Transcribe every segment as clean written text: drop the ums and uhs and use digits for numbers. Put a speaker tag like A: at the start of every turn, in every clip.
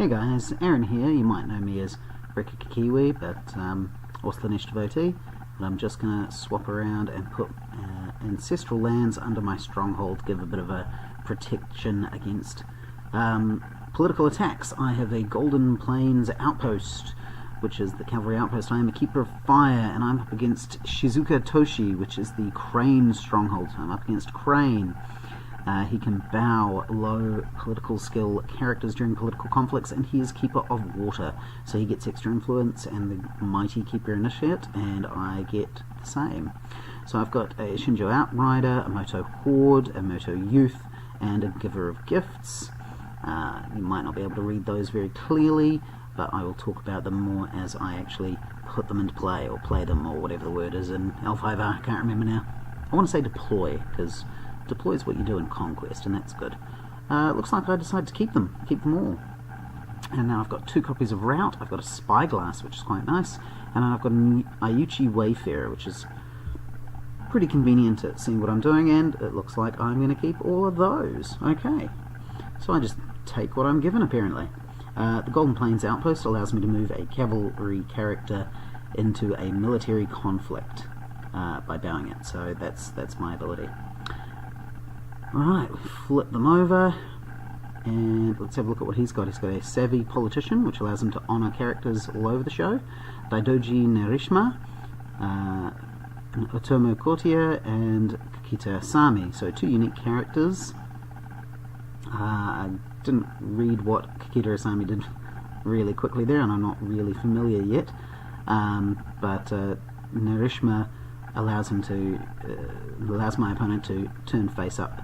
A: Hey guys, Aaron here. You might know me as Kiwi, but or Slaanesh devotee. But I'm just going to swap around and put ancestral lands under my stronghold, give a bit of a protection against political attacks. I have a Golden Plains outpost, which is the cavalry outpost. I am a keeper of fire, and I'm up against Shizuka Toshi, which is the Crane stronghold. So I'm up against Crane. He can bow low political skill characters during political conflicts, and he is Keeper of Water, so he gets extra influence and the Mighty Keeper Initiate, and I get the same. So I've got a Shinjo Outrider, a Moto Horde, a Moto Youth, and a Giver of Gifts. You might not be able to read those very clearly, but I will talk about them more as I actually put them into play, or play them, or whatever the word is in L5R, I can't remember now. I want to say deploy, because deploy is what you do in Conquest, and that's good. Looks like I decided to keep them all. And now I've got 2 copies of Route, I've got a Spyglass, which is quite nice, and I've got an Ayuchi Wayfarer, which is pretty convenient at seeing what I'm doing, and it looks like I'm going to keep all of those. Okay, so I just take what I'm given, apparently. The Golden Plains Outpost allows me to move a cavalry character into a military conflict by bowing it, so that's my ability. Alright, we flip them over, and let's have a look at what he's got. He's got a Savvy Politician, which allows him to honour characters all over the show, Daidoji Nerishima, Otomo Courtier, and Kakita Asami. So 2 unique characters. I didn't read what Kakita Asami did really quickly there, and I'm not really familiar yet, but Nerishima allows him to allows my opponent to turn face up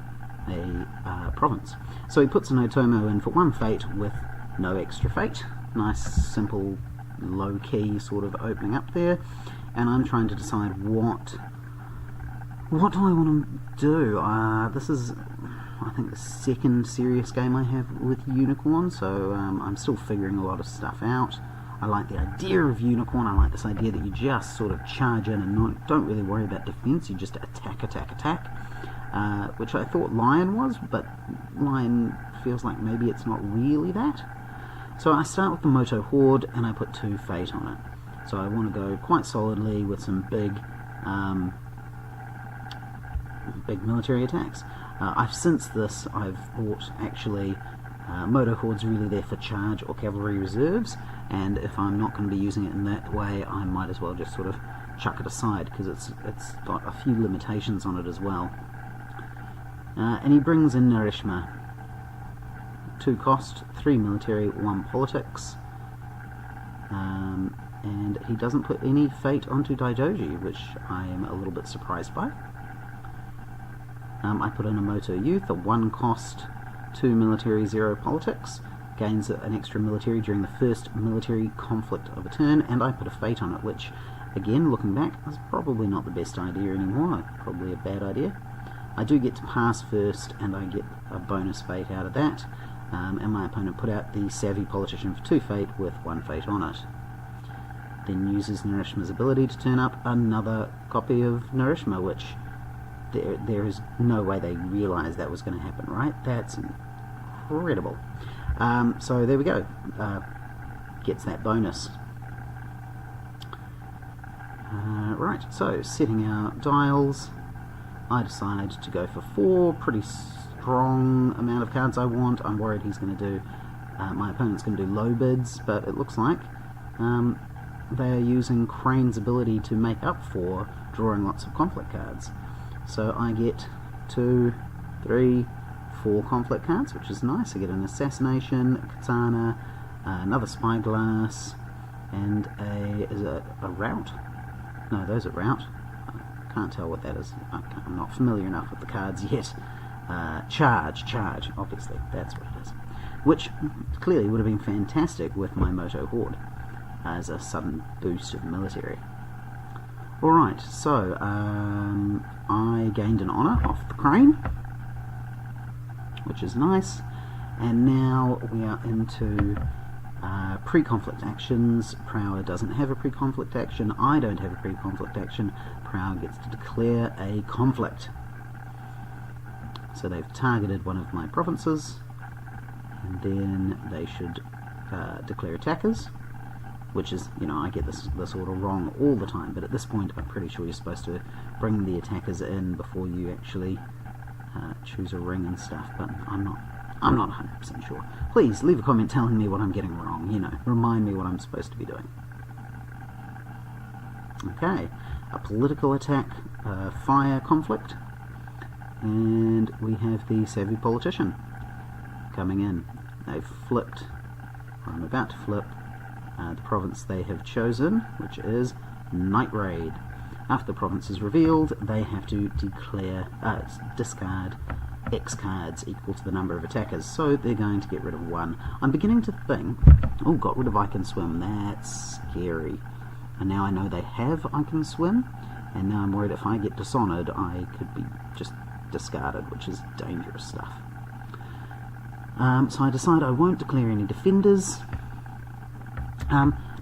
A: a province. So he puts an Otomo in for 1 fate with no extra fate. Nice, simple, low-key sort of opening up there. And I'm trying to decide what do I want to do. This is, I think, the 2nd serious game I have with Unicorn, so I'm still figuring a lot of stuff out. I like the idea of Unicorn. I like this idea that you just sort of charge in and don't really worry about defense. You just attack, which I thought Lion was, but Lion feels like maybe it's not really that. So I start with the Moto Horde, and I put 2 fate on it. So I want to go quite solidly with some big military attacks. Since this, I've thought actually Moto Horde's really there for charge or cavalry reserves, and if I'm not going to be using it in that way, I might as well just sort of chuck it aside, because it's got a few limitations on it as well. And he brings in Nerishima. 2 cost, 3 military, 1 politics, and he doesn't put any fate onto Daidoji, which I am a little bit surprised by. I put in a Moto Youth, a 1 cost, 2 military, 0 politics, gains an extra military during the first military conflict of a turn, and I put a fate on it, which, again, looking back, is probably not the best idea anymore, probably a bad idea. I do get to pass first, and I get a bonus fate out of that, and my opponent put out the Savvy Politician for 2 fate with 1 fate on it. Then uses Nerishima's ability to turn up another copy of Nerishima, which there is no way they realised that was going to happen, right? That's incredible. So there we go. Gets that bonus. Right, so setting our dials, I decide to go for 4, pretty strong amount of cards I want. I'm worried he's going to do, my opponent's going to do low bids, but it looks like they are using Crane's ability to make up for drawing lots of conflict cards. So I get 2, 3, 4 conflict cards, which is nice. I get an Assassination, a Katana, another Spyglass, and is it a Route? No, those are Route. I can't tell what that is. I'm not familiar enough with the cards yet. Charge, obviously, that's what it is. Which clearly would have been fantastic with my Moto Horde as a sudden boost of military. Alright, so I gained an honour off the Crane, which is nice, and now we are into pre-conflict actions. Prower doesn't have a pre-conflict action, I don't have a pre-conflict action. Prower gets to declare a conflict. So they've targeted one of my provinces, and then they should declare attackers, which is, you know, I get this order wrong all the time, but at this point I'm pretty sure you're supposed to bring the attackers in before you actually choose a ring and stuff, but I'm not 100% sure. Please leave a comment telling me what I'm getting wrong, you know, remind me what I'm supposed to be doing. Okay, a political attack, fire conflict, and we have the savvy politician coming in. They've flipped, or I'm about to flip, the province they have chosen, which is Night Raid. After the province is revealed, they have to discard X cards equal to the number of attackers, so they're going to get rid of 1. I'm beginning to think, oh, got rid of I Can Swim, that's scary. And now I know they have I Can Swim, and now I'm worried if I get Dishonored, I could be just discarded, which is dangerous stuff. So I decide I won't declare any defenders.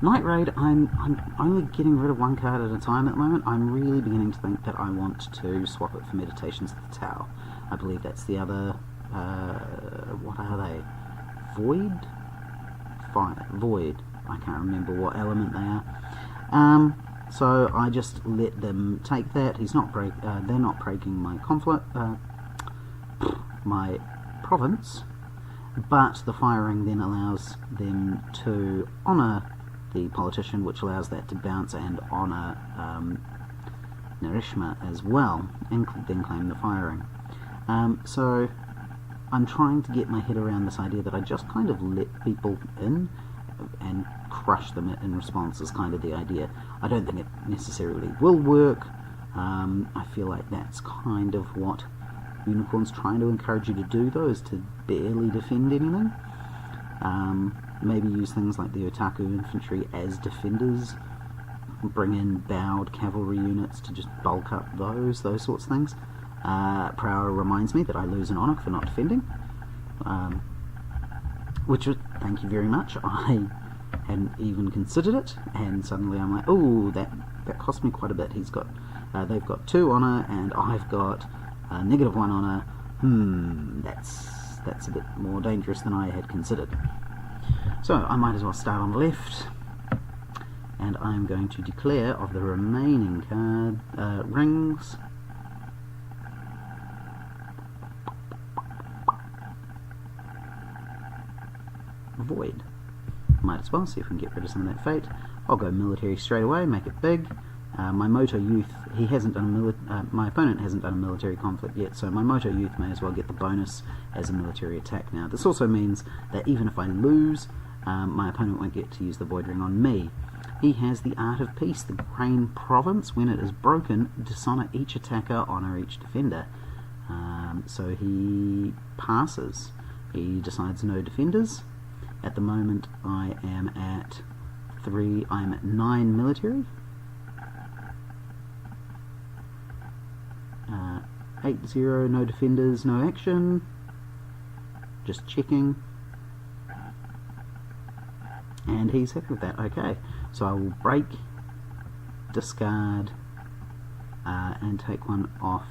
A: Night Raid, I'm only getting rid of 1 card at a time at the moment. I'm really beginning to think that I want to swap it for Meditations of the Tau. I believe that's the other, what are they? Void? Fire. Void. I can't remember what element they are. So I just let them take that. They're not breaking my conflict, my province, but the firing then allows them to honour the politician, which allows that to bounce and honour Narishma as well, and then claim the firing. So I'm trying to get my head around this idea that I just kind of let people in and crush them in response is kind of the idea. I don't think it necessarily will work. I feel like that's kind of what Unicorn's trying to encourage you to do, though, is to barely defend anything. Maybe use things like the Otaku infantry as defenders, bring in bowed cavalry units to just bulk up those sorts of things. Prower reminds me that I lose an honour for not defending, which was, thank you very much, I hadn't even considered it, and suddenly I'm like, oh, that cost me quite a bit. They've got 2 honour and I've got -1 honour. That's a bit more dangerous than I had considered. So I might as well start on the left, and I'm going to declare of the remaining rings. Void. Might as well see if we can get rid of some of that fate. I'll go military straight away, make it big. My Moto Youth, my opponent hasn't done a military conflict yet, so my Moto Youth may as well get the bonus as a military attack now. This also means that even if I lose, my opponent won't get to use the Void Ring on me. He has the Art of Peace, the Grain Province. When it is broken, dishonour each attacker, honour each defender. So he passes. He decides no defenders. At the moment I am at 9 military. 8-0, no defenders, no action. Just checking. And he's happy with that. Okay, so I will break, discard, and take 1 off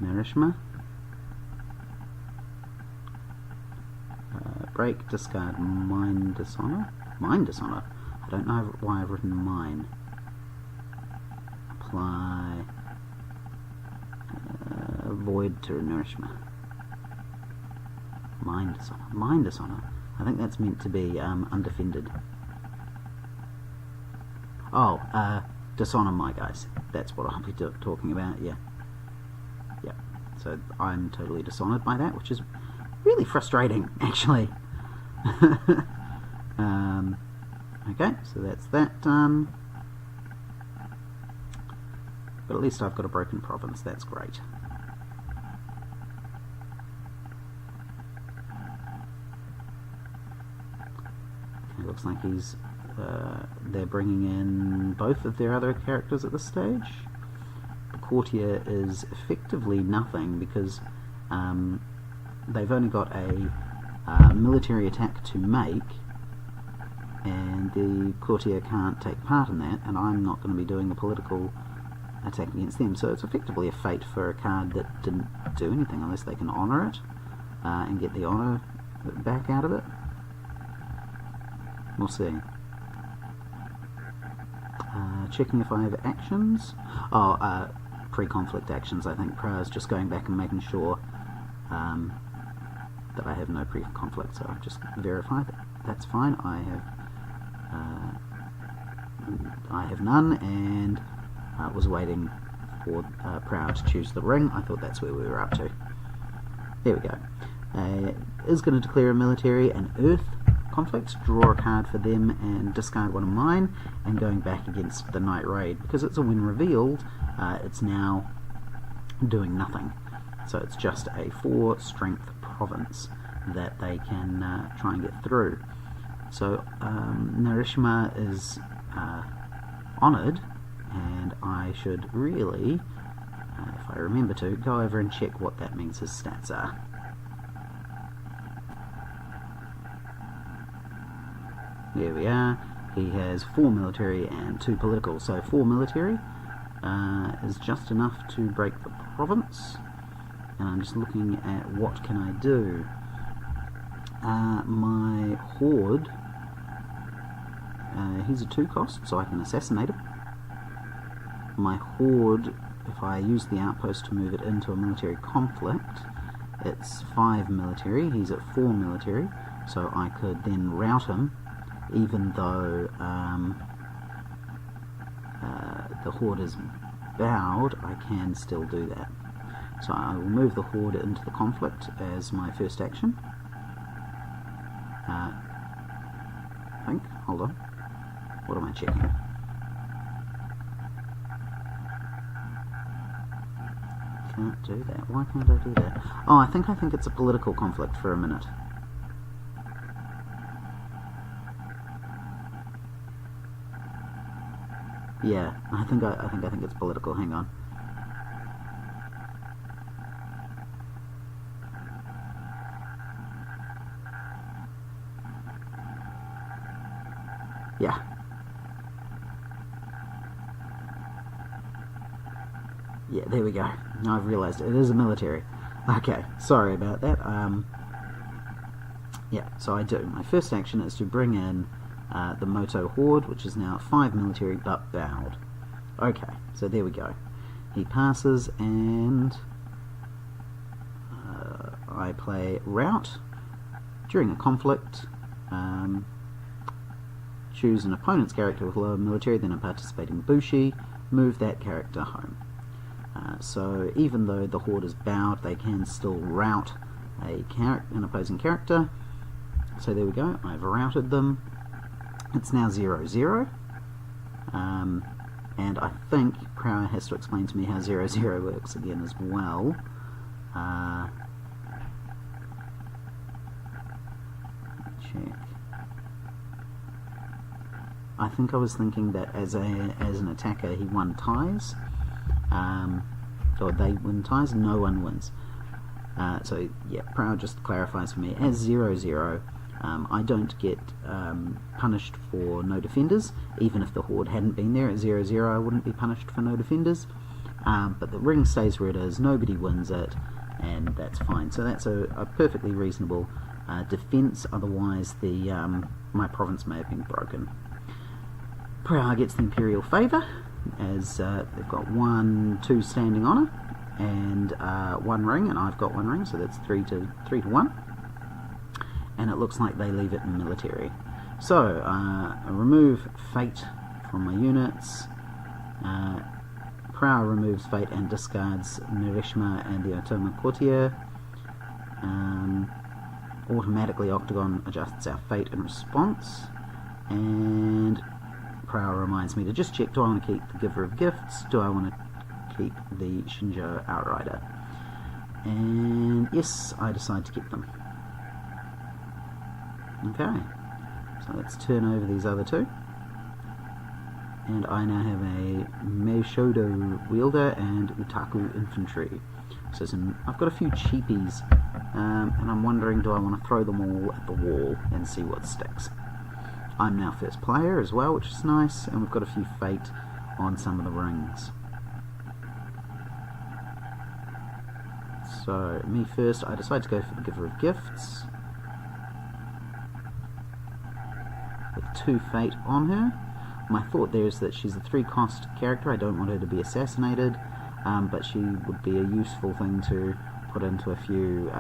A: Narishma. Break, discard, Mine Dishonour. Mine Dishonour? I don't know why I've written mine. Apply Void to Narishma. Mine Dishonour. Mine Dishonour. I think that's meant to be undefended. Oh, Dishonour my guys. That's what I'll be talking about, yeah. Yeah, so I'm totally dishonoured by that, which is really frustrating, actually. Okay, so that's that done. But at least I've got a broken province, that's great. Okay, looks like they're bringing in both of their other characters at this stage. The courtier is effectively nothing because they've only got a military attack to make, and the courtier can't take part in that, and I'm not going to be doing a political attack against them, so it's effectively a fate for a card that didn't do anything unless they can honour it and get the honour back out of it. We'll see. Checking if I have actions. Oh, pre-conflict actions, I think. Prior's just going back and making sure that I have no pre-conflict, so I'll just verify that that's fine. I have none, and was waiting for Prior to choose the ring. I thought that's where we were up to. There we go. Is going to declare a military and earth conflict, draw a card for them and discard one of mine, and going back against the Night Raid. Because it's a when revealed, it's now doing nothing. So it's just a 4 strength province that they can try and get through. So Narishima is honoured, and I should really, if I remember to, go over and check what that means his stats are. There we are. He has 4 military and 2 political, so 4 military is just enough to break the province. And I'm just looking at what can I do. My horde, he's a 2 cost, so I can assassinate him. My horde, if I use the outpost to move it into a military conflict, it's 5 military, he's at 4 military, so I could then rout him, even though the horde is bowed. I can still do that. So I will move the horde into the conflict as my first action. I think, hold on, what am I checking? Can't do that. Why can't I do that? Oh, I think it's a political conflict for a minute. Yeah, I think it's political. Hang on. Yeah. Yeah, there we go. Now I've realised it is a military. Okay, sorry about that. Yeah, so I do. My first action is to bring in the Moto Horde, which is now 5 military but bowed. Okay, so there we go. He passes, and I play Rout. During a conflict, choose an opponent's character with lower military than a participating Bushi, move that character home. So even though the horde is bowed, they can still rout an opposing character. So there we go, I've routed them. It's now 0-0. And I think Prower has to explain to me how 0-0 works again as well. Check. I think I was thinking that as an attacker he won ties, or they win ties, no one wins. So yeah, Prower just clarifies for me, as 0-0, I don't get punished for no defenders. Even if the horde hadn't been there at 0-0, I wouldn't be punished for no defenders. But the ring stays where it is, nobody wins it, and that's fine. So that's a perfectly reasonable defense, otherwise my province may have been broken. Prower gets the Imperial Favour, as they've got 1-2 standing honour, and 1 ring, and I've got 1 ring, so that's 3 to 1. And it looks like they leave it in military. So, I remove Fate from my units. Prower removes Fate and discards Narishima and the Ottoman Courtier. Automatically Octagon adjusts our Fate in response. And Prower reminds me to just check, do I want to keep the Giver of Gifts? Do I want to keep the Shinjo Outrider? And yes, I decide to keep them. Okay, so let's turn over these other 2. And I now have a Meishodo Wielder and Utaku Infantry. So I've got a few cheapies, and I'm wondering, do I want to throw them all at the wall and see what sticks? I'm now first player as well, which is nice, and we've got a few Fate on some of the rings. So, me first, I decide to go for the Giver of Gifts, which 2 fate on her. My thought there is that she's a 3-cost character. I don't want her to be assassinated, but she would be a useful thing to put into a few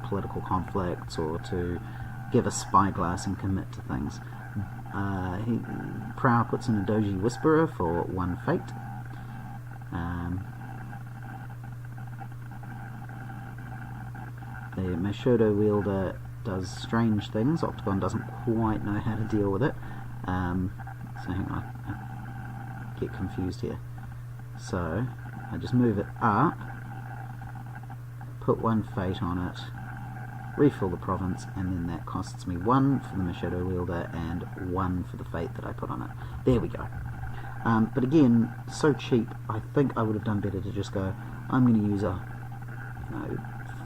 A: political conflicts, or to give a spyglass and commit to things. Prow puts in a Doji Whisperer for 1 fate. The Mashodo wielder does strange things. Octagon doesn't quite know how to deal with it. So hang on, I get confused here. So I just move it up, put 1 fate on it, refill the province, and then that costs me 1 for the Mashodo wielder and 1 for the fate that I put on it. There we go. But again, so cheap, I think I would have done better to just go, I'm going to use a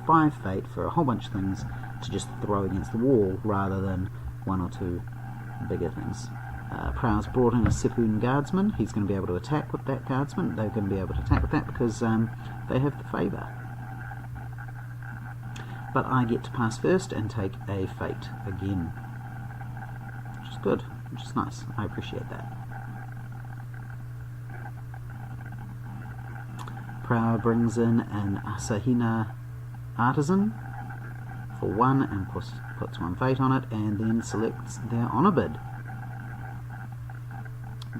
A: 5 fate for a whole bunch of things to just throw against the wall, rather than 1 or 2 bigger things. Prow's brought in a Sipun guardsman. He's going to be able to attack with that guardsman. They're going to be able to attack with that because they have the favour. But I get to pass first and take a fate again, which is good, which is nice. I appreciate that. Prow brings in an Asahina artisan for 1 and puts 1 fate on it, and then selects their honour bid.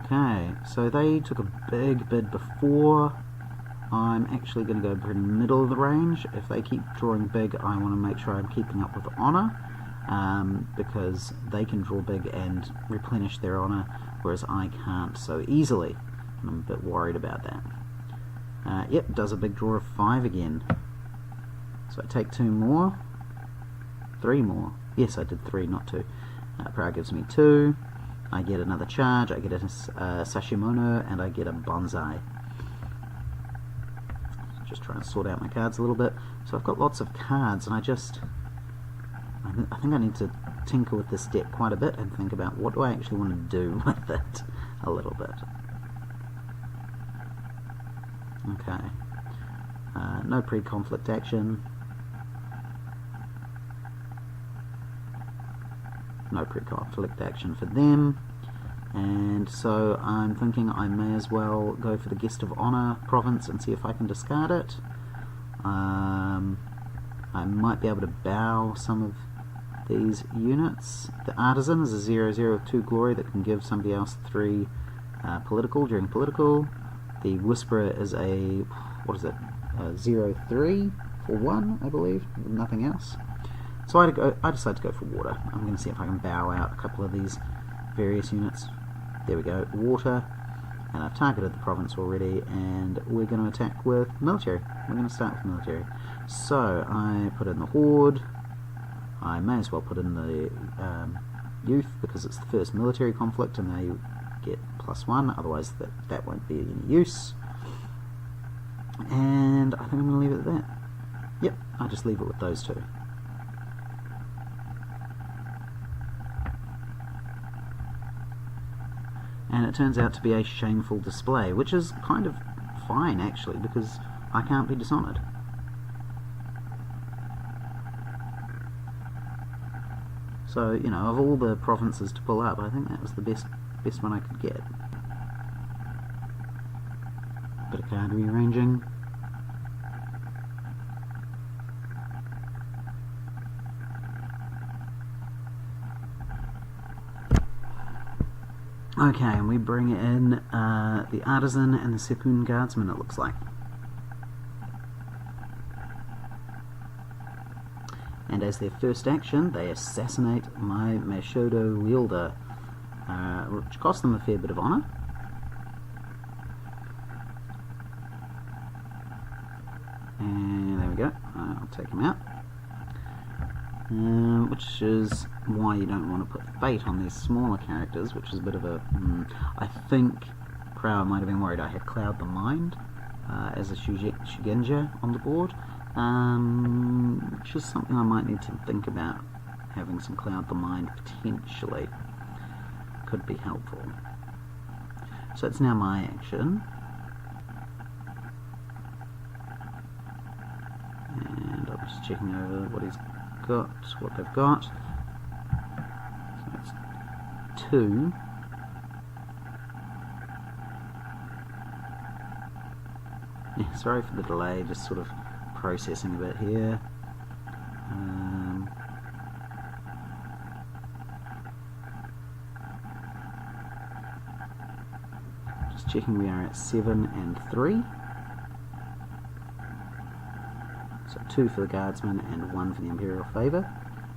A: Okay, so they took a big bid before. I'm actually going to go pretty middle of the range. If they keep drawing big, I want to make sure I'm keeping up with honour, because they can draw big and replenish their honour, whereas I can't so easily, and I'm a bit worried about that. Yep, does a big draw of 5 again. So I take 2 more, 3 more. Yes, I did 3, not 2. Prow gives me 2. I get another charge, I get a Sashimono, and I get a Bonsai. Just trying to sort out my cards a little bit. So I've got lots of cards, and I think I need to tinker with this deck quite a bit and think about what do I actually want to do with it a little bit. Okay. No pre-conflict action. No pre-conflict action for them. And so I'm thinking I may as well go for the Guest of Honor province and see if I can discard it. I might be able to bow some of these units. The Artisan is a 0/0 with 2 glory that can give somebody else 3 political during political. The Whisperer is a, what is it, 0/3 for 1, I believe, with nothing else. So I decide to go for water. I'm going to see if I can bow out a couple of these various units. There we go, water, and I've targeted the province already, and we're going to attack with military. We're going to start with military. So I put in the Horde. I may as well put in the youth, because it's the first military conflict and they get +1, otherwise that won't be any use. And I think I'm going to leave it at that. Yep, I'll just leave it with those 2. And it turns out to be a shameful display, which is kind of fine actually, because I can't be dishonoured. So, you know, of all the provinces to pull up, I think that was the best one I could get. Bit of card rearranging. Okay, and we bring in the Artisan and the Sipun Guardsman, it looks like. And as their first action, they assassinate my Mashodo wielder, which costs them a fair bit of honour. And there we go, I'll take him out. Which is why you don't want to put fate on these smaller characters, which is a bit of a... I think Prow might have been worried I had Cloud the Mind as a Shugenja on the board, which is something I might need to think about. Having some Cloud the Mind potentially could be helpful. So it's now my action. And I'm just checking over what he's got, what they've got. So it's 2. Yeah, sorry for the delay, just sort of processing a bit here. Just checking we are at 7 and 3. So 2 for the Guardsman and 1 for the Imperial Favour.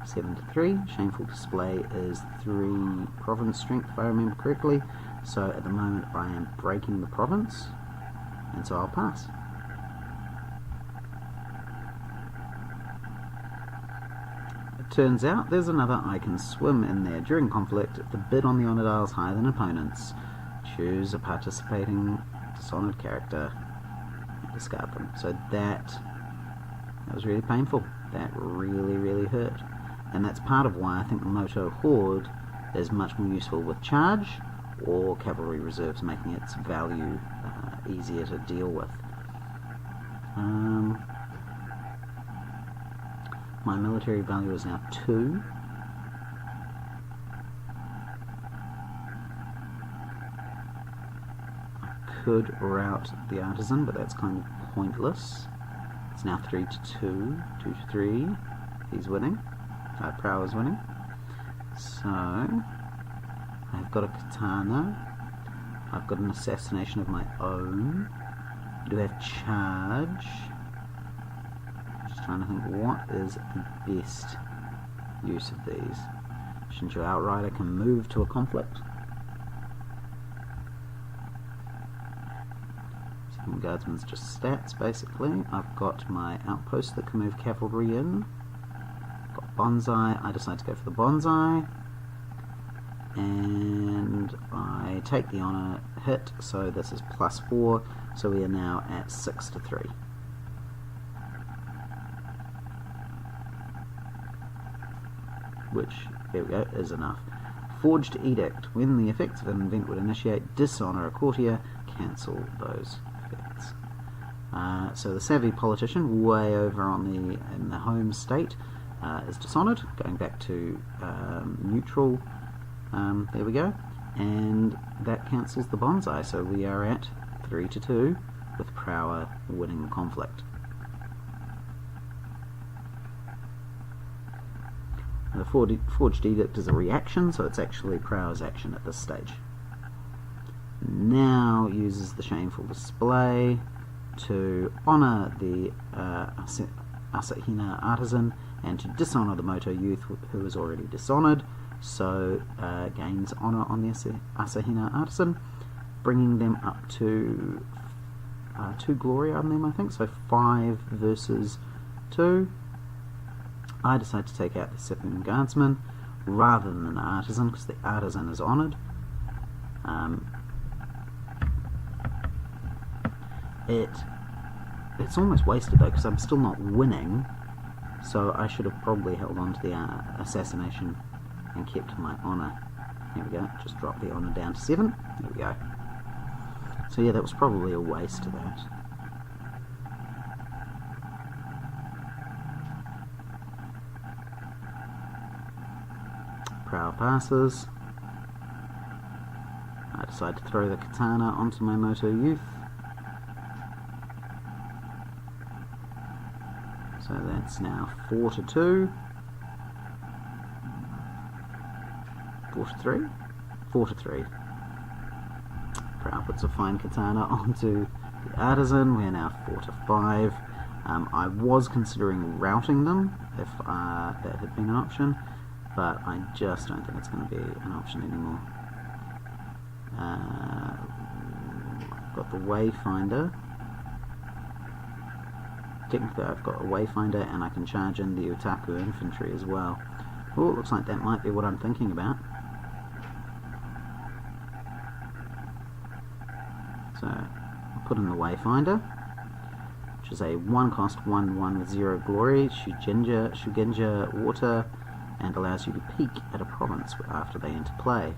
A: 7 to 3. Shameful Display is 3 province strength, if I remember correctly. So at the moment I am breaking the province, and so I'll pass. It turns out there's another I can swim in there. During conflict, if the bid on the honour dial is higher than opponents, choose a participating Dishonoured character and discard them. So that was really painful. That really hurt. And that's part of why I think the Moto Horde is much more useful with charge or cavalry reserves, making its value easier to deal with. My military value is now 2. I could rout the Artisan, but that's kind of pointless. It's now 3 to 2, 2 to 3. He's winning. Prow is winning. So I've got a Katana. I've got an assassination of my own. I do have charge. I'm just trying to think what is the best use of these. Shinjo Outrider can move to a conflict. Second Guardsman's just stats basically. I've got my outpost that can move cavalry in. Got Bonsai. I decide to go for the Bonsai, and I take the honour hit, so this is +4, so we are now at 6 to 3. Which, here we go, is enough. Forged Edict. When the effects of an event would initiate, dishonour a courtier, cancel those effects. So the savvy politician, way over in the home state, is dishonoured, going back to neutral. There we go, and that cancels the Bonsai, so we are at 3 to 2 with Prower winning the conflict. The Forged Edict is a reaction, so it's actually Prower's action at this stage. Now uses the Shameful Display to honour the Asahina Artisan and to dishonour the Moto Youth who is already dishonoured, so gains honour on the Asahina Artisan, bringing them up to 2 glory on them, I think, so 5 versus 2. I decide to take out the Second Guardsman rather than an Artisan, because the Artisan is honoured. It's almost wasted though, because I'm still not winning, so I should have probably held on to the assassination and kept my honour. Here we go, just drop the honour down to 7. There we go. So yeah, that was probably a waste of that. Prow passes. I decide to throw the Katana onto my Moto Youth. So that's now 4 to 2. 4 to 3? 4 to 3. Prow puts a fine Katana onto the Artisan. We're now 4 to 5. I was considering routing them if that had been an option, but I just don't think it's going to be an option anymore. I've got the Wayfinder. Technically I've got a Wayfinder and I can charge in the Utaku infantry as well. Oh, it looks like that might be what I'm thinking about. So I'll put in the Wayfinder, which is a 1-cost 1/1 with 0 glory, Shugenja water, and allows you to peek at a province after they enter play.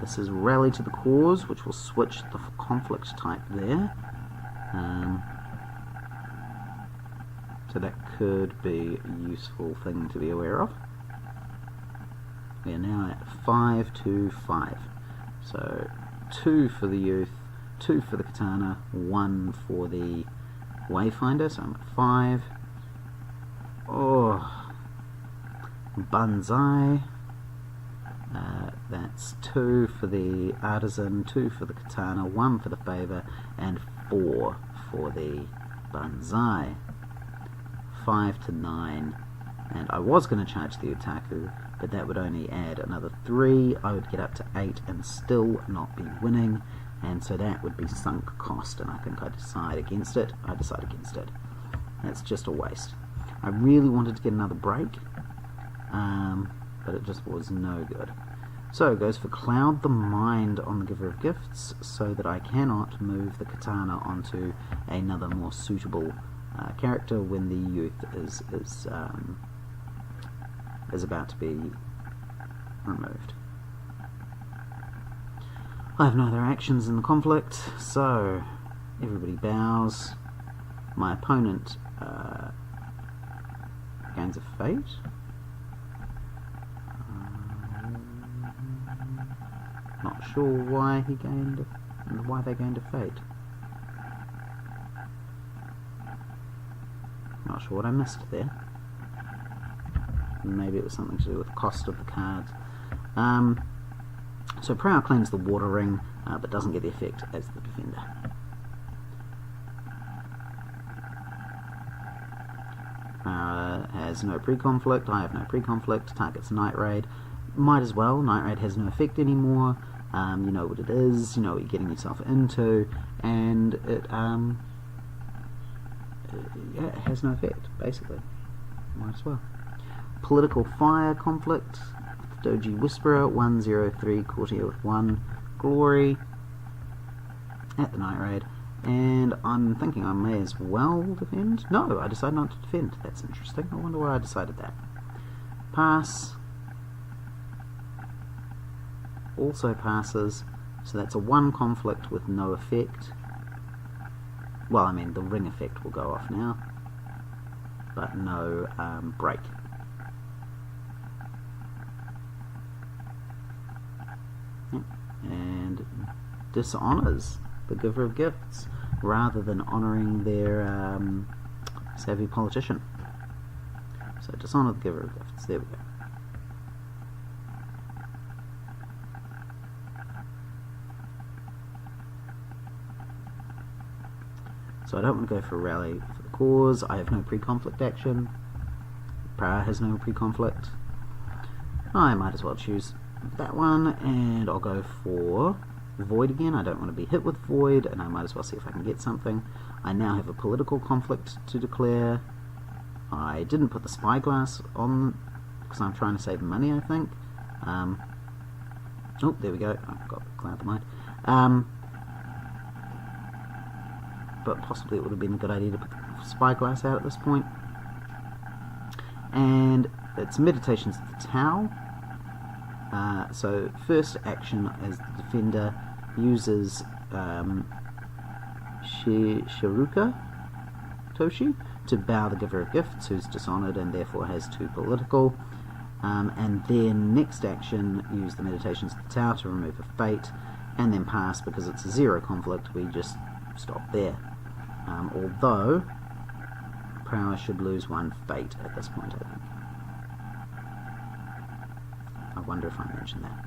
A: This is Rally to the Cause, which will switch the conflict type there. So that could be a useful thing to be aware of. We are now at 5 to 5. So 2 for the youth, 2 for the katana, 1 for the wayfinder, so I'm at 5. Oh, banzai. That's 2 for the artisan, 2 for the katana, 1 for the favor, and 4 for the banzai. 5 to 9. And I was going to charge the otaku, but that would only add another 3. I would get up to 8 and still not be winning, and so that would be sunk cost, and I think I decide against it. That's just a waste. I really wanted to get another break, but it just was no good. So it goes for Cloud the Mind on the Giver of Gifts, so that I cannot move the katana onto another more suitable character when the youth is about to be removed. I have no other actions in the conflict, so everybody bows. My opponent gains a fate. Not sure why they gained a fate. Not sure what I missed there. Maybe it was something to do with the cost of the cards. So Prow claims the water ring, but doesn't get the effect as the defender. Has no pre-conflict. I have no pre-conflict. Targets Night Raid. Might as well. Night Raid has no effect anymore. You know what it is. You know what you're getting yourself into, and it it has no effect. Basically, might as well. Political Fire conflict. Doji Whisperer 103 Courtier with 1 glory at the Night Raid, and I'm thinking I may as well defend. No, I decided not to defend. That's interesting. I wonder why I decided that. Pass. Also passes, so that's a 1 conflict with no effect. Well, I mean the ring effect will go off now, but no break. And dishonours the Giver of Gifts rather than honouring their savvy politician. So dishonour the Giver of Gifts. There we go. So I don't want to go for a rally for the cause. I have no pre-conflict action. Prow has no pre-conflict. I might as well choose that one, and I'll go for Void again. I don't want to be hit with Void, and I might as well see if I can get something. I now have a political conflict to declare. I didn't put the spyglass on because I'm trying to save money, I think. Oh, there we go. I've got Cloud the Mind. But possibly it would have been a good idea to put the spyglass out at this point. And it's Meditations of the Tau. So first action as the defender uses Shiruka Toshi to bow the Giver of Gifts, who's dishonoured and therefore has 2 political. And then next action, use the Meditations of the Tau to remove a fate, and then pass because it's a 0 conflict. We just stop there. Although Prower should lose 1 fate at this point, I think. I wonder if I mentioned that.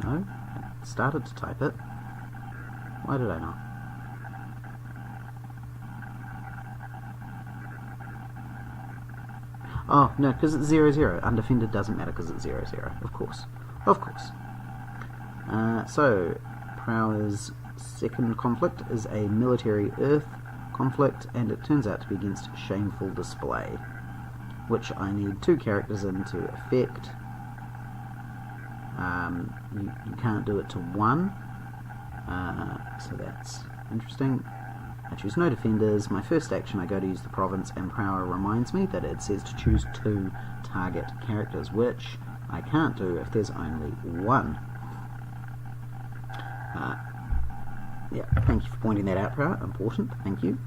A: No? I started to type it. Why did I not? Oh, no, because it's 0-0. Undefended doesn't matter because it's 0-0. Of course. Of course. So, Prower's second conflict is a military earth conflict, and it turns out to be against Shameful Display, which I need 2 characters in to effect. You can't do it to 1, so that's interesting. I choose no defenders. My first action, I go to use the province, and Prower reminds me that it says to choose 2 target characters, which I can't do if there's only 1. Yeah, thank you for pointing that out, Prower. Important, thank you.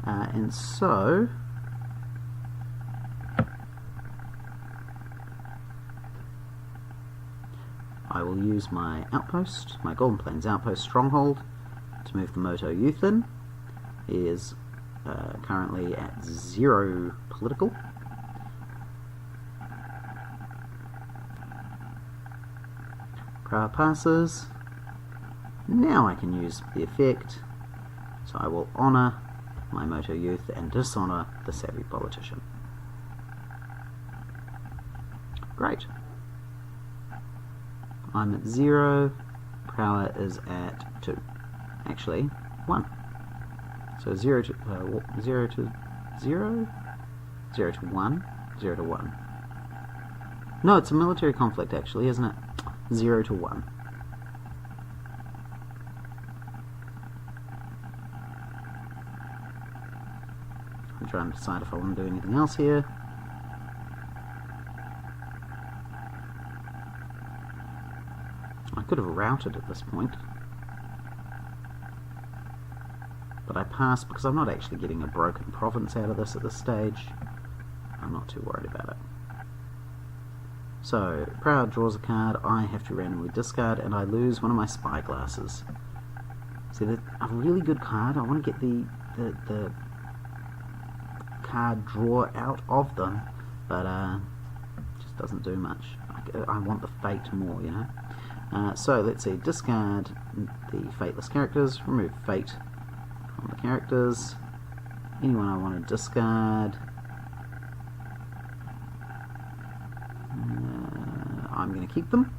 A: And so, I will use my outpost, my Golden Plains outpost stronghold, to move the Moto Youth in. He is currently at 0 political. Power passes. Now I can use the effect, so I will honour my Moto Youth and dishonour the Savvy Politician. Great. I'm at 0, power is at 2. Actually, 1. So 0 to 0 to 0? 0 to 1? 0 to 1. No, it's a military conflict actually, isn't it? 0 to 1. I'm trying to decide if I want to do anything else here. I could have routed at this point, but I pass because I'm not actually getting a broken province out of this at this stage. I'm not too worried about it. So, Proud draws a card, I have to randomly discard, and I lose one of my spyglasses. See, they're a really good card. I want to get the card draw out of them, but it just doesn't do much. I want the fate more, you know. So, let's see, discard the fateless characters, remove fate from the characters. Anyone I want to discard. I'm going to keep them,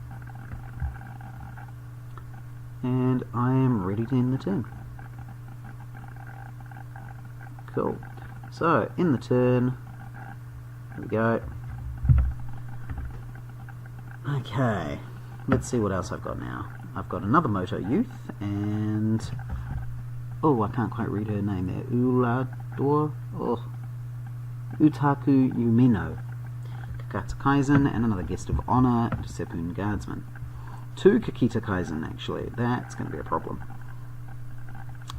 A: and I am ready to end the turn. Cool. So, in the turn, here we go. Okay, let's see what else I've got now. I've got another Moto Youth, and oh, I can't quite read her name there. Utaku Yumino. Kakita Kaizen, and another Guest of Honor, and a Seppun Guardsman. 2 Kakita Kaizen, actually. That's going to be a problem.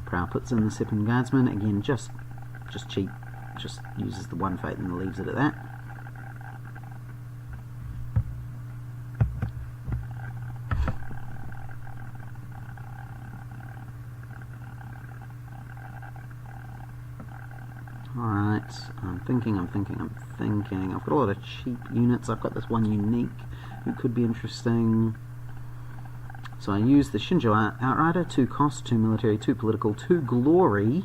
A: Prow puts in the Seppun Guardsman, again, just cheap. Just uses the 1 fate and leaves it at that. Alright, I'm thinking. I've got a lot of cheap units. I've got this one unique who could be interesting. So I use the Shinjo Outrider, 2 cost, 2 military, 2 political, 2 glory,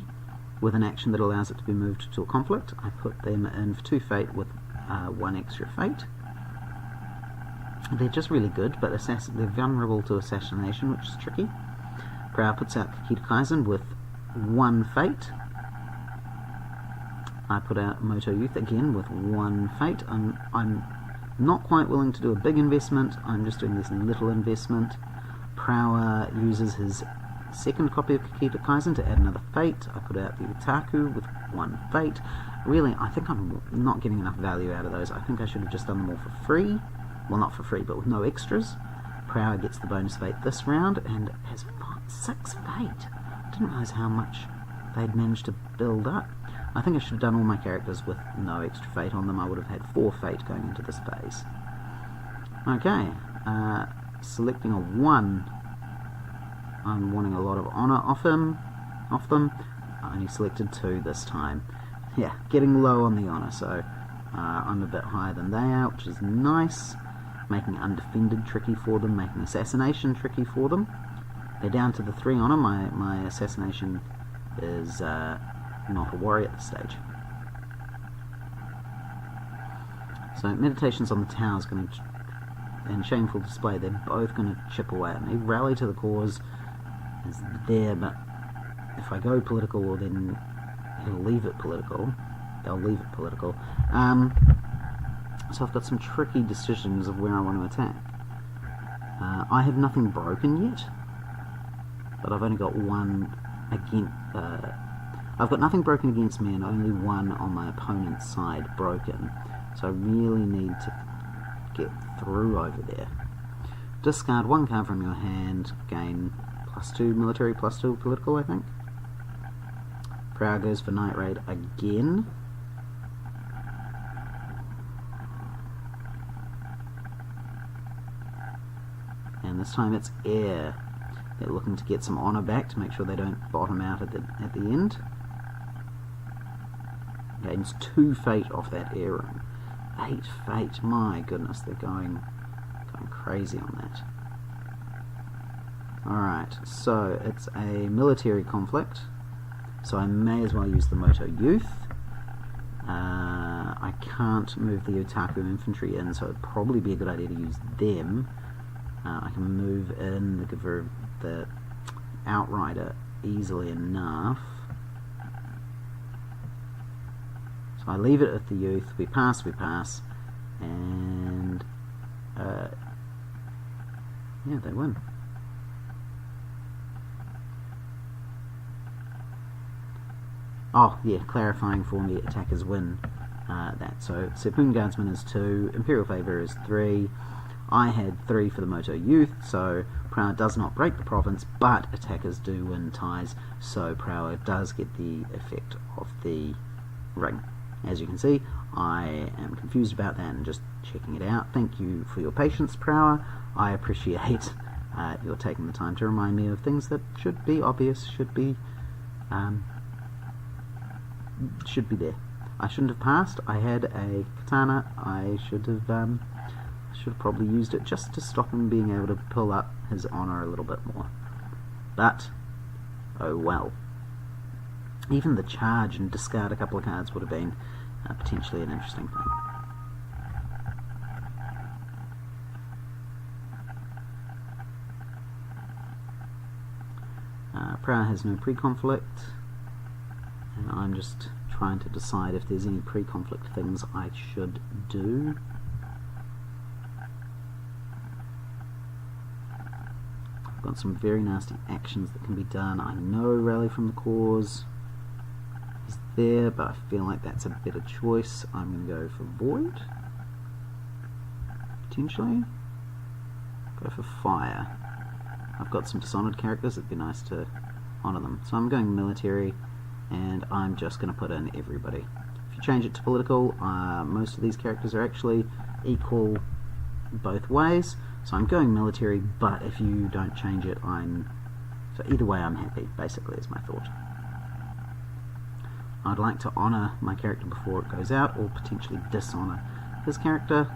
A: with an action that allows it to be moved to a conflict. I put them in for 2 fate with 1 extra fate. They're just really good, but they're vulnerable to assassination, which is tricky. Prow puts out Kakita Kaizen with 1 fate. I put out Moto Youth again with 1 fate. I'm not quite willing to do a big investment. I'm just doing this little investment. Prower uses his 2nd copy of Kakita Kaizen to add another fate. I put out the Utaku with 1 fate. Really, I think I'm not getting enough value out of those. I think I should have just done them all for free. Well, not for free, but with no extras. Prower gets the bonus fate this round and has 6 fate. I didn't realise how much they'd managed to build up. I think I should have done all my characters with no extra fate on them. I would have had 4 fate going into this phase. Okay, selecting a 1. I'm wanting a lot of honour off them. I only selected 2 this time. Yeah, getting low on the honour, so I'm a bit higher than they are, which is nice. Making undefended tricky for them, making assassination tricky for them. They're down to the 3 honour. My assassination is not a worry at this stage. So Meditations on the Tower is going to, and Shameful Display, they're both going to chip away at me. Rally to the Cause is there, but if I go political, well then he'll leave it political. They'll leave it political. So I've got some tricky decisions of where I want to attack. I have nothing broken yet, but I've only got 1 against. I've got nothing broken against me and only 1 on my opponent's side broken. So I really need to get through over there. Discard 1 card from your hand, gain +2 military, +2 political, I think. Prow goes for Night Raid again. and this time it's air. They're looking to get some honor back to make sure they don't bottom out at the end. Gains 2 fate off that air room. 8 fate, my goodness, they're going crazy on that. Alright, so it's a military conflict, so I may as well use the Moto Youth. I can't move the Otaku infantry in, so it'd probably be a good idea to use them. I can move in the Outrider easily enough. So I leave it at the youth, we pass, and yeah, they win. Oh, yeah, clarifying for me, attackers win that. So, Sepun Guardsman is 2, Imperial Favour is 3. I had 3 for the Moto Youth, so Prower does not break the province, but attackers do win ties, so Prower does get the effect of the ring. As you can see, I am confused about that and just checking it out. Thank you for your patience, Prower. I appreciate your taking the time to remind me of things that should be obvious, should be there. I shouldn't have passed. I had a katana. I should have probably used it just to stop him being able to pull up his honor a little bit more. But oh well. Even the charge and discard a couple of cards would have been potentially an interesting thing. Prower has no pre-conflict, and I'm just trying to decide if there's any pre-conflict things I should do. I've got some very nasty actions that can be done. I know Rally from the Cause is there, but I feel like that's a better choice. I'm going to go for Void, potentially. Go for Fire. I've got some Dishonored characters, it'd be nice to honour them. So I'm going military, and I'm just going to put in everybody. If you change it to political, most of these characters are actually equal both ways, so I'm going military, but if you don't change it, so either way I'm happy, basically, is my thought. I'd like to honour my character before it goes out, or potentially dishonour his character.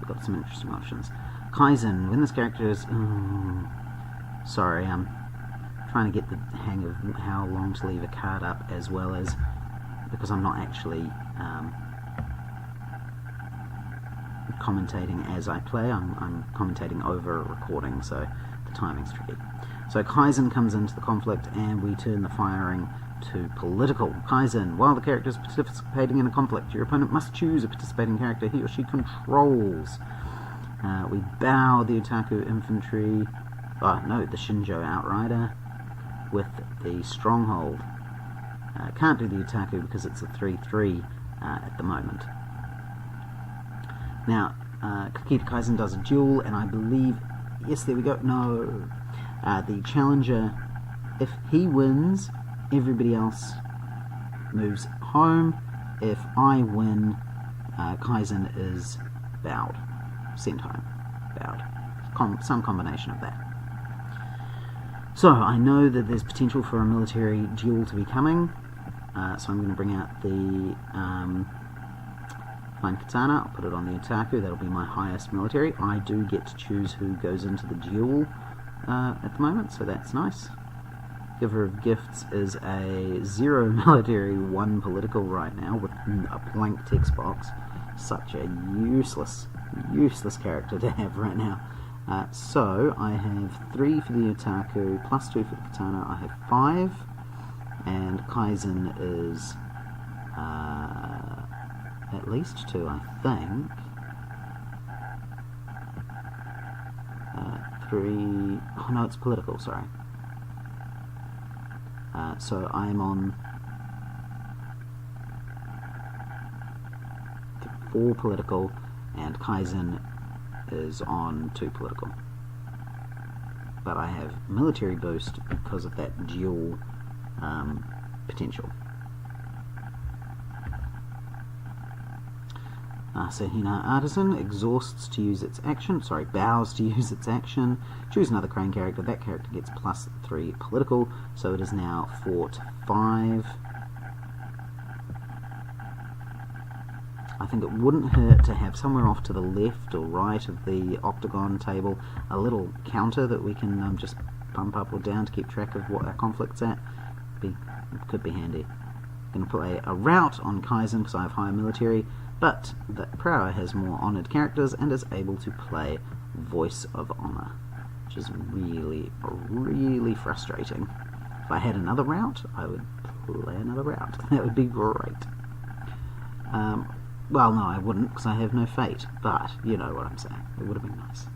A: I've got some interesting options. Kaizen, when this character is... sorry, I'm trying to get the hang of how long to leave a card up, as well as, because I'm not actually commentating as I play, I'm commentating over a recording, so the timing's tricky. So Kaizen comes into the conflict, and we turn the firing to political. Kaizen, while the character is participating in a conflict, your opponent must choose a participating character he or she controls. We bow the Otaku infantry, the Shinjo Outrider, with the Stronghold. Can't do the Otaku because it's a 3-3 at the moment. Now, Kakita Kaizen does a duel, and I believe, yes, there we go, no, the challenger, if he wins, everybody else moves home. If I win, Kaizen is bowed, sent home, bowed, some combination of that. So I know that there's potential for a military duel to be coming, so I'm going to bring out the Fine Katana. I'll put it on the Otaku. That'll be my highest military. I do get to choose who goes into the duel at the moment, so that's nice. Giver of Gifts is a 0 military, 1 political right now with a blank text box. Such a useless character to have right now. So I have 3 for the Otaku, plus 2 for the Katana. I have 5, and Kaizen is at least 2, I think. 3. Oh no, it's political. Sorry. So I am on 4 political, and Kaizen is on 2 political. But I have military boost because of that dual potential. Sahina Artisan exhausts to use its action, bows to use its action. Choose another Crane character. That character gets +3 political, so it is now 4 to 5. I think it wouldn't hurt to have somewhere off to the left or right of the octagon table a little counter that we can just pump up or down to keep track of what our conflict's at. Could be handy. I'm going to play a rout on Kaizen because I have higher military, but the Prower has more honoured characters and is able to play Voice of Honour, which is really, really frustrating. If I had another rout, I would play another rout. That would be great. Well, no, I wouldn't because I have no fate, but you know what I'm saying. It would have been nice.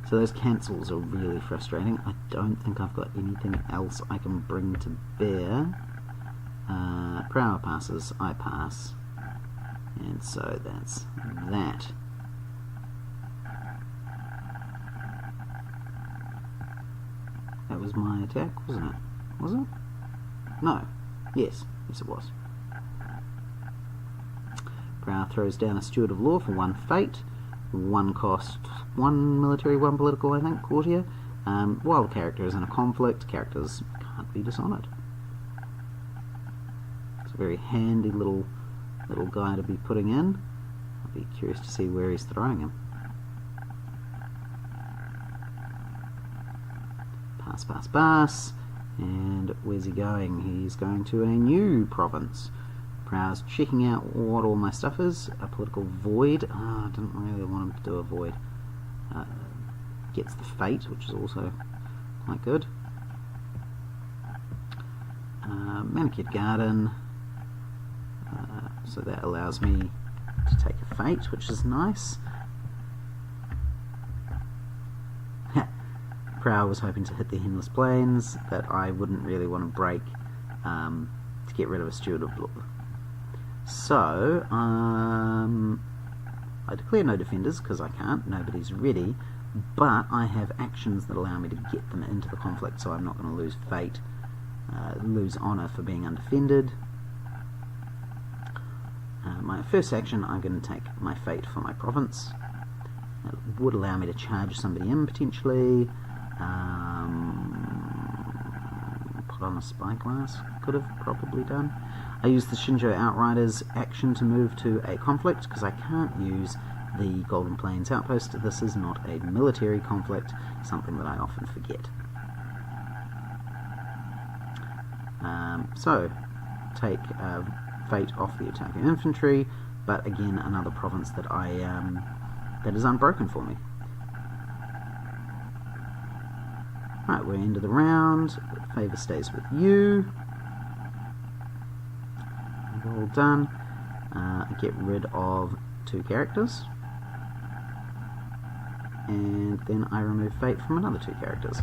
A: So those cancels are really frustrating. I don't think I've got anything else I can bring to bear. Prower passes, I pass. And so that's that. That was my attack, wasn't it? Was it? No. Yes. Yes, it was. Prower throws down a Steward of Law for 1 fate. 1 cost, 1 military, 1 political, I think, courtier. While the character is in a conflict, characters can't be dishonoured. It's a very handy little guy to be putting in. I'll be curious to see where he's throwing him. Pass, pass, pass. And where's he going? He's going to a new province. Prower's checking out what all my stuff is. A political void. I didn't really want him to do a void. Gets the fate, which is also quite good. Manicured Garden. So that allows me to take a fate, which is nice. Prower was hoping to hit the Endless Plains, but I wouldn't really want to break to get rid of a Steward of Law. So, I declare no defenders because I can't, nobody's ready, but I have actions that allow me to get them into the conflict, so I'm not going to lose fate, lose honour for being undefended. My first action, I'm going to take my fate for my province. It would allow me to charge somebody in potentially. Put on a spyglass, could have probably done. I use the Shinjo Outriders action to move to a conflict because I can't use the Golden Plains Outpost. This is not a military conflict, something that I often forget. So, take fate off the Otaku infantry, but again another province that that is unbroken for me. Right, we're into the round. Favour stays with you. All done. Get rid of 2 characters, and then I remove fate from another 2 characters.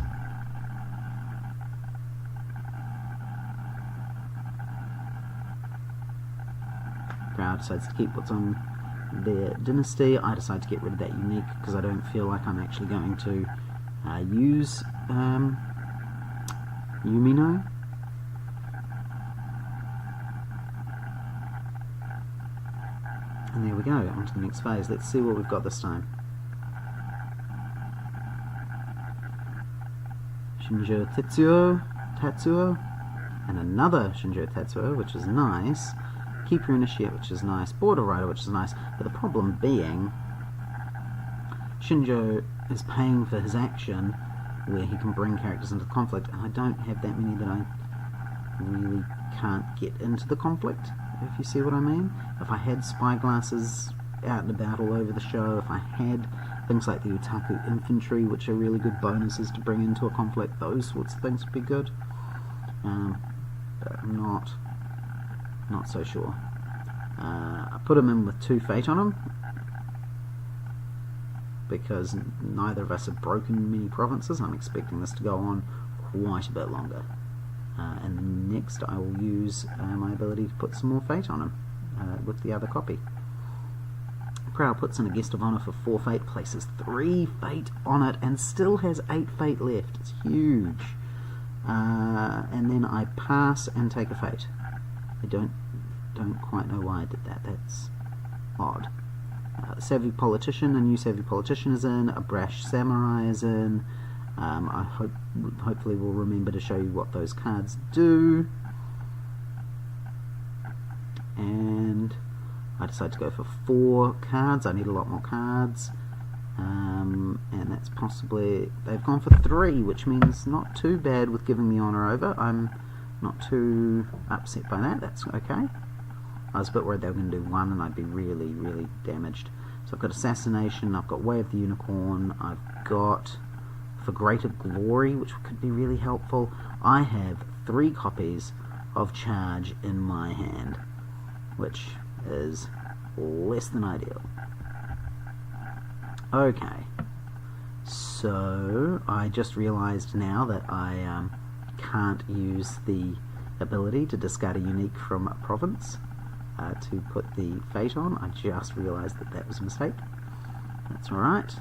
A: Prower decides to keep what's on their dynasty. I decide to get rid of that unique because I don't feel like I'm actually going to use Yumino. And there we go, on to the next phase. Let's see what we've got this time. Shinjo Tatsuo, and another Shinjo Tatsuo, which is nice. Keep your initiate, which is nice. Border Rider, which is nice. But the problem being, Shinjo is paying for his action where he can bring characters into the conflict, and I don't have that many that I really can't get into the conflict, if you see what I mean. If I had spyglasses out and about all over the show, if I had things like the Otaku infantry, which are really good bonuses to bring into a conflict, those sorts of things would be good. But I'm not so sure. I put him in with 2 fate on him because neither of us have broken many provinces. I'm expecting this to go on quite a bit longer. And next I will use my ability to put some more fate on him with the other copy. Prower puts in a Guest of Honour for 4 fate, places 3 fate on it, and still has 8 fate left. It's huge. And then I pass and take a fate. I don't quite know why I did that. odd. Savvy Politician, a new Savvy Politician is in, a Brash Samurai is in. Hopefully we'll remember to show you what those cards do. And I decided to go for 4 cards. I need a lot more cards. And that's possibly... They've gone for 3, which means not too bad with giving the honour over. I'm not too upset by that. That's okay. I was a bit worried they were going to do 1 and I'd be really, really damaged. So I've got Assassination, I've got Way of the Unicorn, I've got For Greater Glory, which could be really helpful. I have 3 copies of Charge in my hand, which is less than ideal. Okay, so I just realised now that I can't use the ability to discard a unique from a province to put the fate on. I just realised that that was a mistake. That's alright.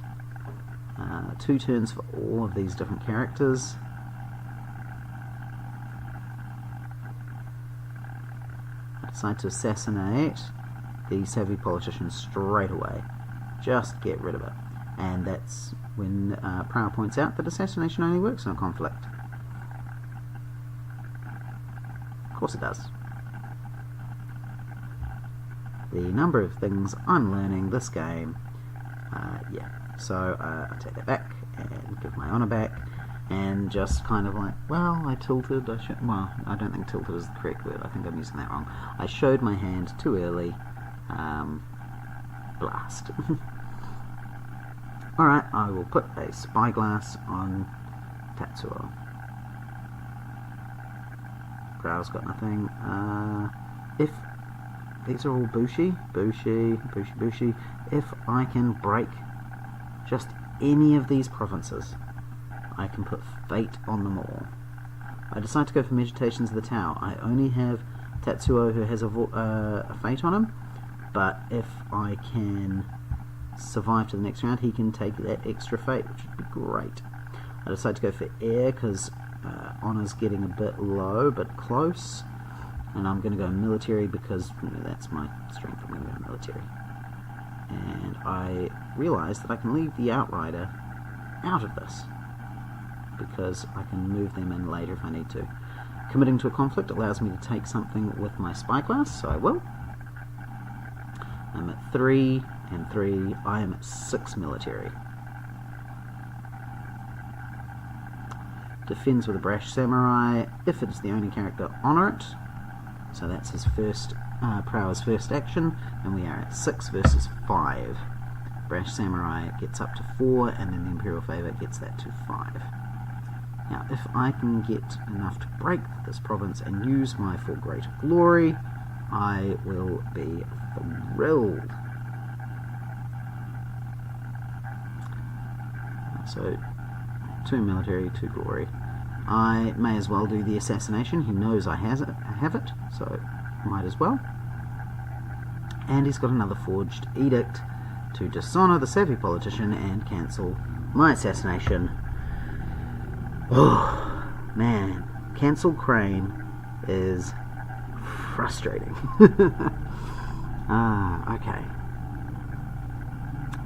A: 2 turns for all of these different characters. I decide to assassinate the Savvy Politician straight away. Just get rid of it. And that's when Prowl points out that assassination only works in a conflict. Of course it does. The number of things I'm learning this game, yeah. So I take that back and give my honour back, and just kind of like, well, I tilted, well, I don't think tilted is the correct word, I think I'm using that wrong. I showed my hand too early, blast. Alright, I will put a Spyglass on Tatsuo. Growl's got nothing. If these are all Bushi, if I can break just any of these provinces, I can put fate on them all. I decide to go for Meditations of the Tao. I only have Tatsuo, who has a fate on him, but if I can survive to the next round, he can take that extra fate, which would be great. I decide to go for air because honour's getting a bit low, but close, and I'm going to go military because that's my strength. I'm going to go military. And I realise that I can leave the Outrider out of this because I can move them in later if I need to. Committing to a conflict allows me to take something with my Spyglass, so I will. I'm at 3 and 3. I am at 6 military. Defends with a Brash Samurai. If it's the only character, honour it. So that's his first, Prowler's first action, and we are at 6 versus 5. Brash Samurai gets up to 4, and then the Imperial Favour gets that to 5. Now, if I can get enough to break this province and use my For Greater Glory, I will be thrilled. So, 2 military, 2 glory. I may as well do the assassination. He knows I have it, so might as well. And he's got another Forged Edict to dishonour the Savvy Politician and cancel my assassination. Oh, man. Cancel Crane is frustrating. Okay.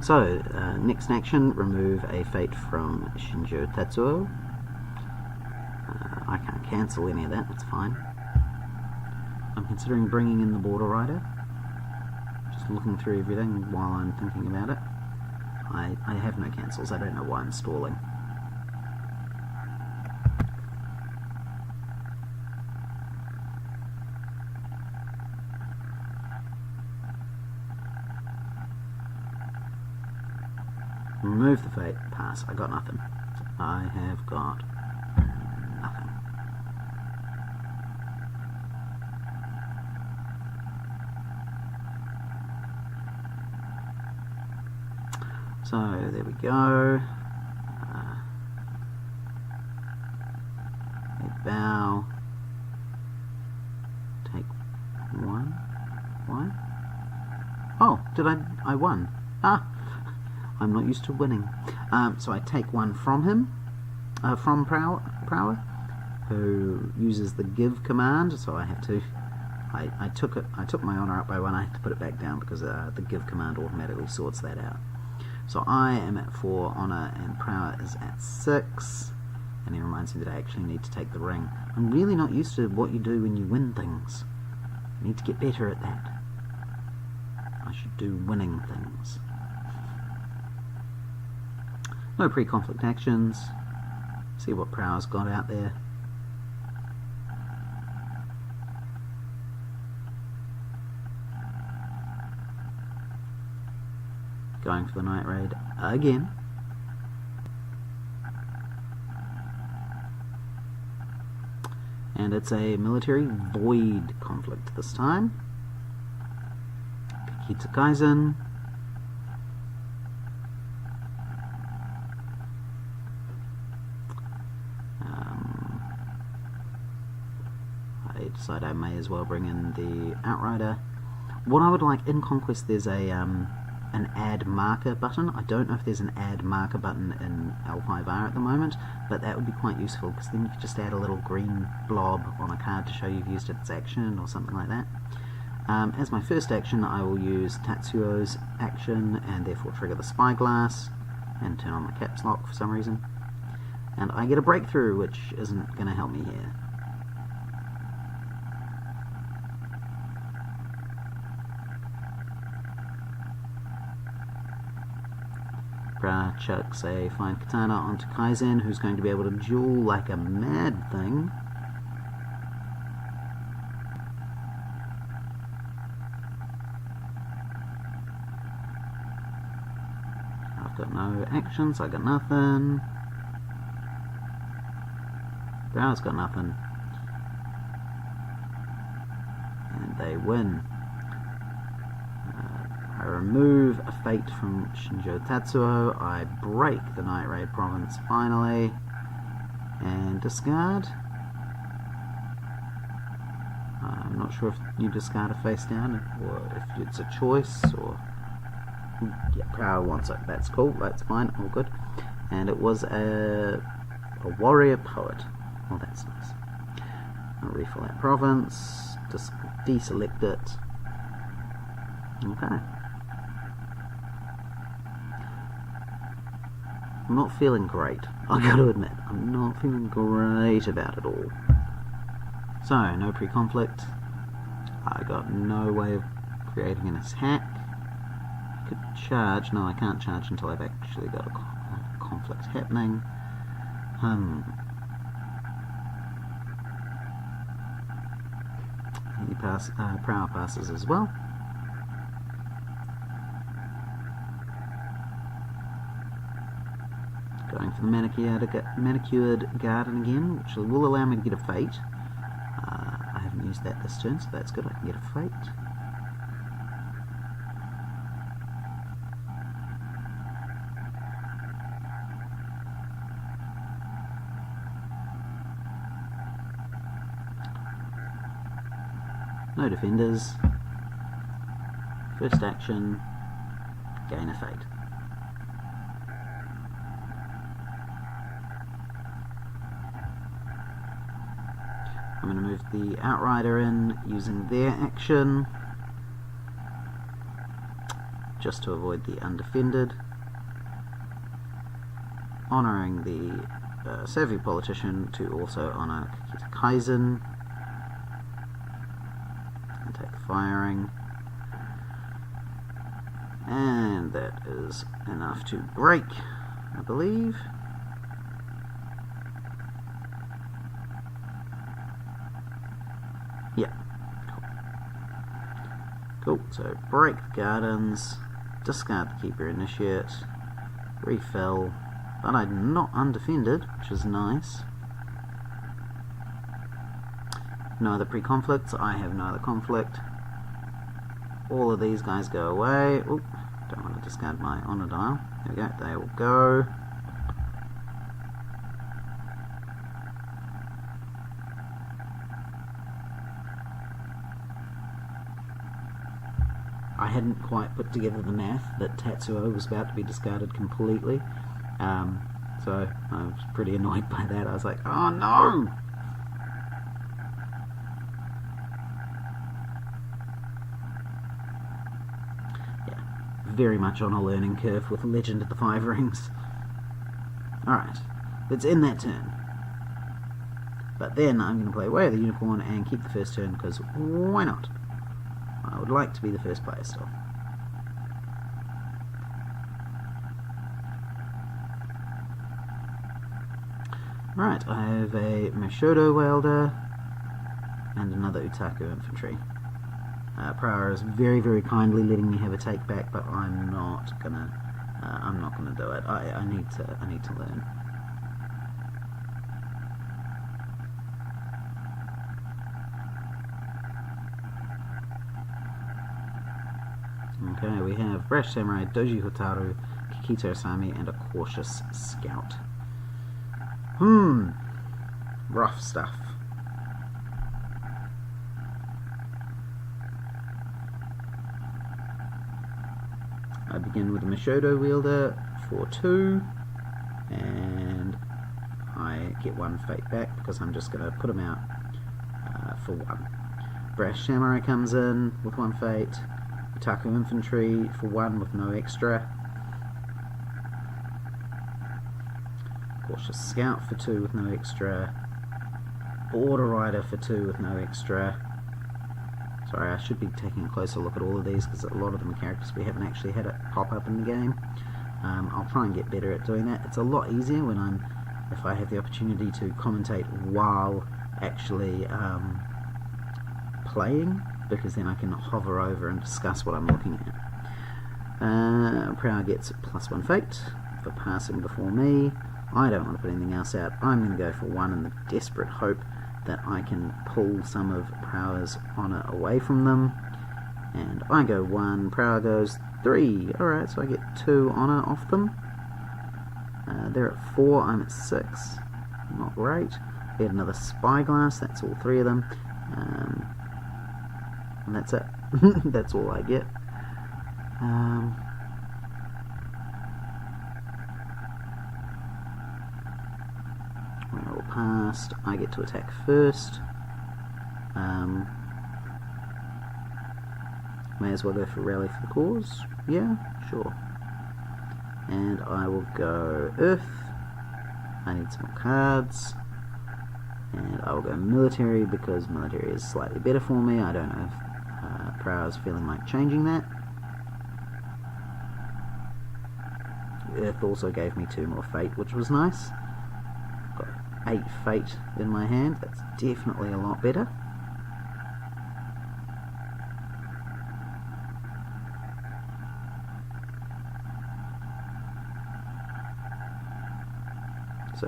A: So, next action, remove a fate from Shinjo Tatsuo. I can't cancel any of that, that's fine. I'm considering bringing in the Border Rider. Just looking through everything while I'm thinking about it. I have no cancels, I don't know why I'm stalling. Remove the fate, pass. I got nothing. I have got nothing. So, there we go. A bow. Take 1. Why? Oh, I won. I'm not used to winning. So I take 1 from him, from Prowler, who uses the give command, so I I took my honor up by 1. I had to put it back down because the give command automatically sorts that out. So I am at 4 honor and prowess is at 6. And he reminds me that I actually need to take the ring. I'm really not used to what you do when you win things. I need to get better at that. I should do winning things. No pre-conflict actions. See what prowess got out there. Going for the night raid again. And it's a military void conflict this time. Kaizen. I decide I may as well bring in the Outrider. What I would like in Conquest, there's a an add marker button. I don't know if there's an add marker button in L5R at the moment, but that would be quite useful because then you could just add a little green blob on a card to show you've used its action or something like that. As my first action, I will use Tatsuo's action and therefore trigger the Spyglass and turn on my caps lock for some reason. And I get a breakthrough, which isn't going to help me here. Bra chucks a fine katana onto Kaizen, who's going to be able to duel like a mad thing. I've got no actions, I got nothing. Bra's got nothing. And they win. I remove a fate from Shinjo Tatsuo, I break the Night Raid province finally, and discard. I'm not sure if you discard a face down or if it's a choice, or yeah, Prower wants it, that's cool, that's fine, all good. And it was a warrior poet, well that's nice. I'll refill that province, just deselect it, okay. I'm not feeling great, I gotta admit. I'm not feeling great about it all. So, no pre-conflict. I got no way of creating an attack. I could charge. No, I can't charge until I've actually got a conflict happening. He Prower passes as well. Going for the manicured garden again, which will allow me to get a fate. I haven't used that this turn, so that's good. I can get a fate. No defenders. First action, gain a fate. I'm going to move the Outrider in using their action just to avoid the undefended, honouring the Savvy Politician to also honour Kaizen and take firing, and that is enough to break, I believe. Yeah. Cool. So break the gardens, discard the Keeper Initiate, refill, but I'm not undefended, which is nice. No other pre-conflicts, I have no other conflict. All of these guys go away. Oop, don't want to discard my honor dial. There we go, they will go. I hadn't quite put together the math that Tatsuo was about to be discarded completely, so I was pretty annoyed by that. I was like, oh no! very much on a learning curve with Legend of the Five Rings. Alright, let's end that turn. But then I'm going to play Way of the Unicorn and keep the first turn, because why not? I would like to be the first player still. Right, I have a Mashodo Welder and another Utaku Infantry. Prowler is very, very kindly letting me have a take back, but I'm not gonna do it. I need to learn. Okay, we have Brash Samurai, Doji Hotaru, Kikito Asami, and a Cautious Scout. Rough stuff. I begin with a Mashodo Wielder for 2, and I get 1 fate back because I'm just going to put him out for 1. Brash Samurai comes in with 1 fate, Utaku Infantry for 1 with no extra, Cautious Scout for 2 with no extra, Border Rider for 2 with no extra. Sorry, I should be taking a closer look at all of these because a lot of them are characters we haven't actually had it pop up in the game. I'll try and get better at doing that. It's a lot easier when if I have the opportunity to commentate while actually playing, because then I can hover over and discuss what I'm looking at. Prow gets +1 fate for passing before me. I don't want to put anything else out. I'm going to go for 1 in the desperate hope that I can pull some of Prowler's honour away from them. And I go 1, Prowler goes 3. Alright, so I get 2 honour off them. They're at 4, I'm at 6. Not great. I get another Spyglass, that's all 3 of them. And that's it. That's all I get. We're all passed. I get to attack first. May as well go for Rally for the Cause. Yeah, sure. And I will go Earth. I need some more cards. And I will go Military because Military is slightly better for me. I don't know if Prowler's feeling like changing that. Earth also gave me 2 more fate, which was nice. Got 8 fate in my hand. That's definitely a lot better. So,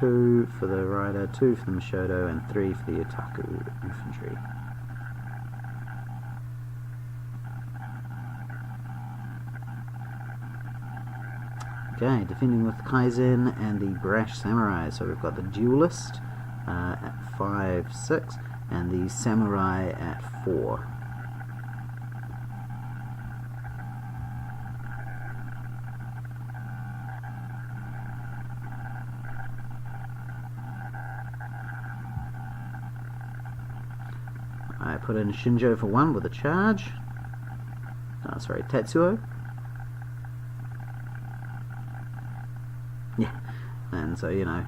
A: 2 for the Rider, 2 for the Mashodo, and 3 for the Utaku Infantry. Okay, defending with Kaizen and the Brash Samurai. So we've got the Duelist at 5, 6, and the Samurai at 4. I put in Shinjo for 1 with a charge. Oh, sorry, Tetsuo. Yeah, and so, you know,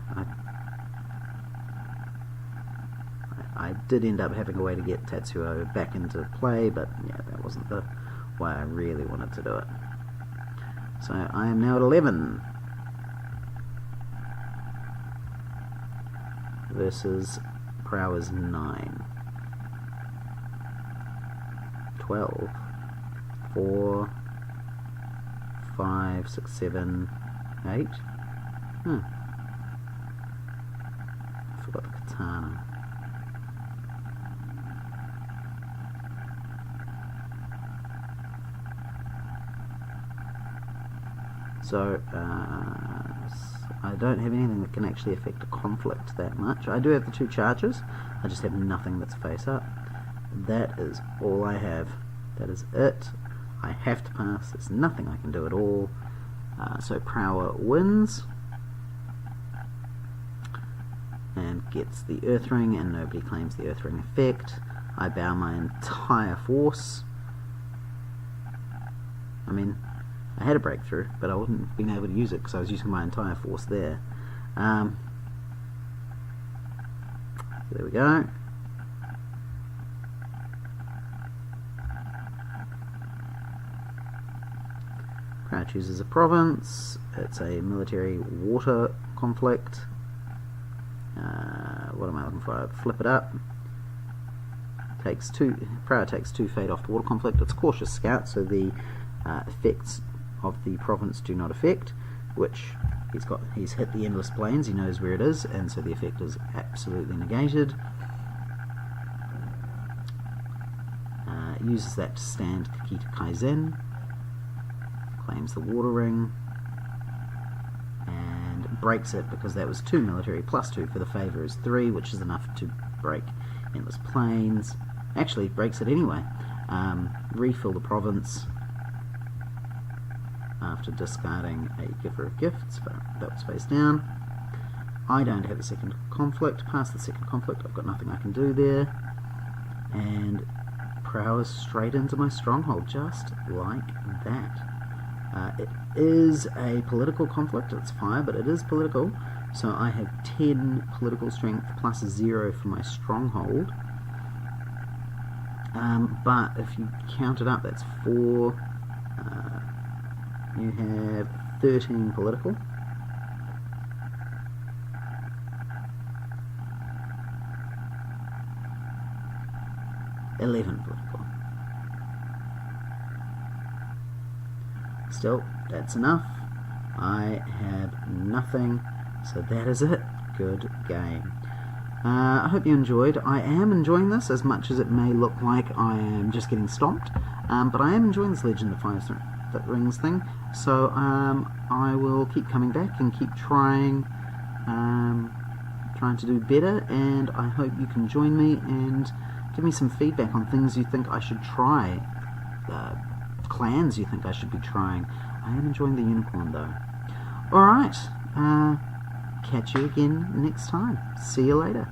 A: I did end up having a way to get Tetsuo back into play, but yeah, that wasn't the way I really wanted to do it. So I am now at 11 versus Prowler's 9. 12, 4, 5, 6, 7, 8. I forgot the katana. So, I don't have anything that can actually affect a conflict that much. I do have the 2 charges, I just have nothing that's face up. That is all I have. That is it. I have to pass. There's nothing I can do at all. So Prowler wins and gets the Earth Ring, and nobody claims the Earth Ring effect. I bow my entire force. mean, I had a breakthrough, but I wouldn't have been able to use it because I was using my entire force there. So there we go. Crown chooses a province. It's a military water conflict. What am I looking for? Flip it up. Prower takes 2 fade off the water conflict. It's cautious scout, so the effects of the province do not affect, which he's hit the endless plains, he knows where it is, and so the effect is absolutely negated. Uses that to stand Kakita Kaizen, claims the water ring, and breaks it because that was 2 military plus 2 for the favour is 3, which is enough to break endless plains. Actually breaks it anyway. Refill the province after discarding a giver of gifts, but that was face down. I don't have a second conflict. Past the second conflict, I've got nothing I can do there, and prowess straight into my stronghold, just like that. It is a political conflict. It's fire, but it is political, so I have 10 political strength plus 0 for my stronghold. But if you count it up, that's 4. You have 13 political. $11 political. Still, that's enough. I have nothing, so that is it. Good game. I hope you enjoyed. I am enjoying this as much as it may look like I am just getting stomped, but I am enjoying this Legend of 5 Rings thing, so I will keep coming back and keep trying to do better, and I hope you can join me and give me some feedback on things you think I should try, clans you think I should be trying. I am enjoying the unicorn though. Alright, catch you again next time. See you later.